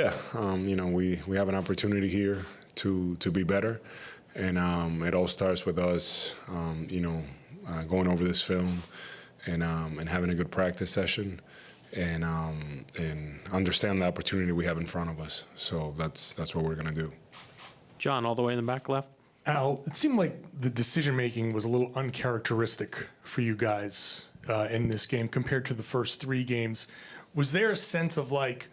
Yeah, we have an opportunity here to be better, and it all starts with us, going over this film and having a good practice session, and understand the opportunity we have in front of us. So that's what we're gonna do. John, all the way in the back left. Al, it seemed like the decision-making was a little uncharacteristic for you guys in this game compared to the first three games. Was there a sense of like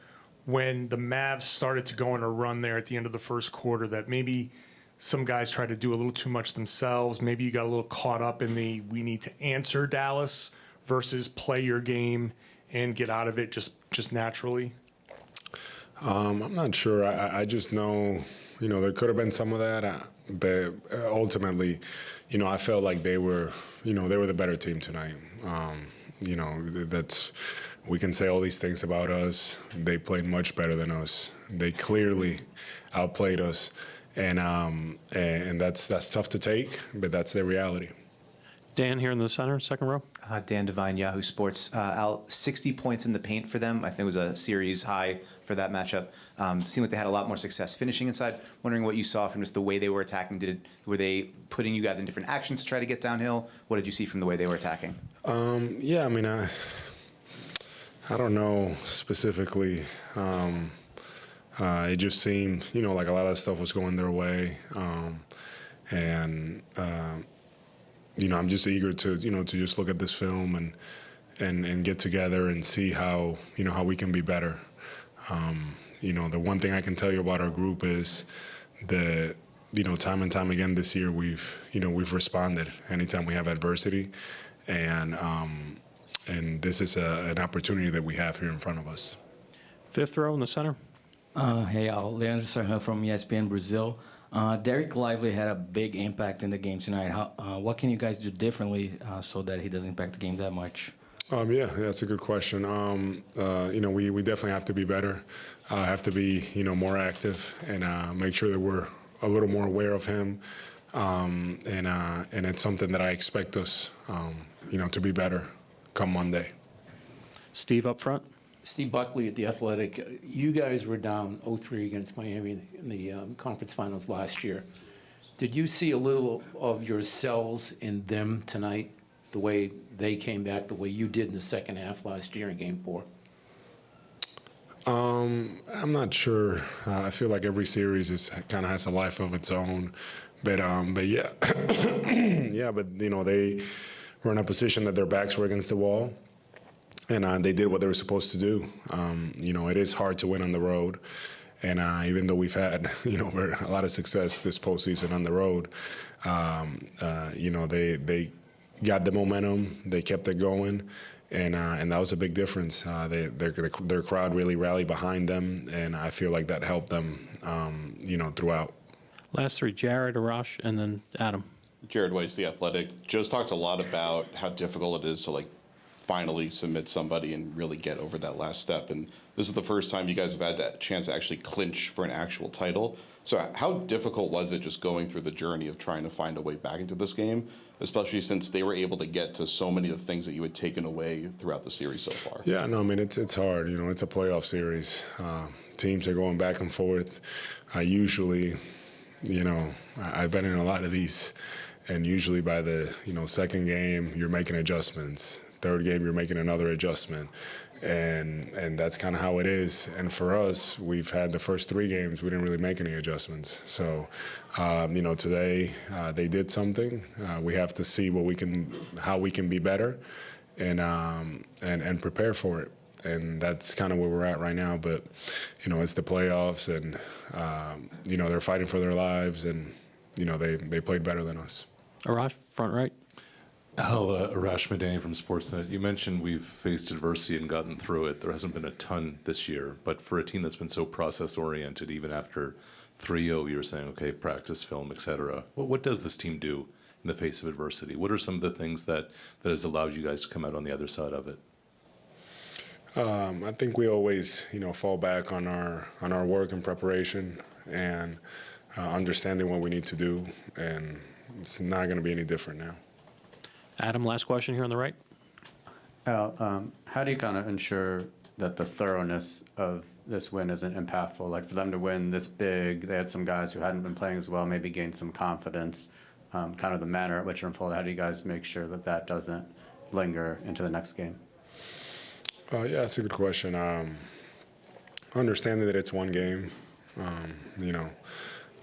when the Mavs started to go on a run there at the end of the first quarter that maybe some guys tried to do a little too much themselves? Maybe you got a little caught up in the we need to answer Dallas versus play your game and get out of it just naturally? I'm not sure. I just know, there could have been some of that, but ultimately, I felt like they were the better team tonight. We can say all these things about us. They played much better than us. They clearly outplayed us, and that's tough to take, but that's their reality. Dan here in the center, second row. Dan Devine, Yahoo Sports. Al, 60 points in the paint for them. I think it was a series high for that matchup. Seemed like they had a lot more success finishing inside. Wondering what you saw from just the way they were attacking. Were they putting you guys in different actions to try to get downhill? What did you see from the way they were attacking? I don't know specifically. It just seemed, like a lot of the stuff was going their way, I'm just eager to just look at this film and get together and see how we can be better. The one thing I can tell you about our group is that time and time again this year we've responded anytime we have adversity, and this is an opportunity that we have here in front of us. Fifth row in the center. Hey, Leandro Sarhan from ESPN Brazil. Derek Lively had a big impact in the game tonight. What can you guys do differently so that he doesn't impact the game that much? Yeah, that's a good question. We definitely have to be better. Have to be more active and make sure that we're a little more aware of him. And it's something that I expect us, to be better come Monday. Steve up front. Steve Buckley at The Athletic. You guys were down 0-3 against Miami in the conference finals last year. Did you see a little of yourselves in them tonight, the way they came back, the way you did in the second half last year in Game 4? I'm not sure. I feel like every series kind of has a life of its own. But yeah, yeah. But they were in a position that their backs were against the wall. And they did what they were supposed to do. It is hard to win on the road. And even though we've had, a lot of success this postseason on the road, they got the momentum, they kept it going, and that was a big difference. Their crowd really rallied behind them, and I feel like that helped them, throughout. Last three, Jared, Arash, and then Adam. Jared Weiss, The Athletic. Joe's talked a lot about how difficult it is to, finally submit somebody and really get over that last step. And this is the first time you guys have had that chance to actually clinch for an actual title. So how difficult was it just going through the journey of trying to find a way back into this game, especially since they were able to get to so many of the things that you had taken away throughout the series so far? Yeah, no, it's hard. It's a playoff series. Teams are going back and forth. Usually, I've been in a lot of these, and usually by the, second game, you're making adjustments. Third game, you're making another adjustment, and that's kind of how it is. And for us, we've had the first three games, we didn't really make any adjustments. So, today they did something. We have to see how we can be better, and prepare for it. And that's kind of where we're at right now. But it's the playoffs, and they're fighting for their lives, and they played better than us. Arash, front right. Arash Madani from Sportsnet. You mentioned we've faced adversity and gotten through it. There hasn't been a ton this year, but for a team that's been so process-oriented, even after 3-0, you're saying, okay, practice, film, etc. What does this team do in the face of adversity? What are some of the things that has allowed you guys to come out on the other side of it? I think we always, fall back on our work and preparation and understanding what we need to do, and it's not going to be any different now. Adam, last question here on the right. Al, how do you kind of ensure that the thoroughness of this win isn't impactful? Like for them to win this big, they had some guys who hadn't been playing as well, maybe gained some confidence. Kind of the manner at which it unfolded. How do you guys make sure that that doesn't linger into the next game? Yeah, that's a good question. Understanding that it's one game,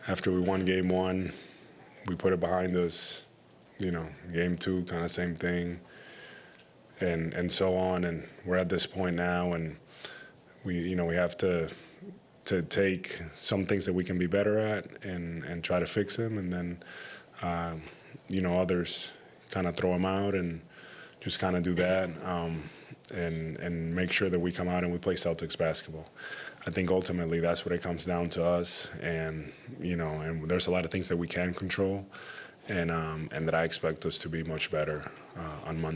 after we won game one, we put it behind us. Game two, kind of same thing, and so on. And we're at this point now, and we have to take some things that we can be better at and try to fix them, and then others kind of throw them out and just kind of do that, and make sure that we come out and we play Celtics basketball. I think ultimately that's what it comes down to us, and and there's a lot of things that we can control, and that I expect us to be much better on Monday.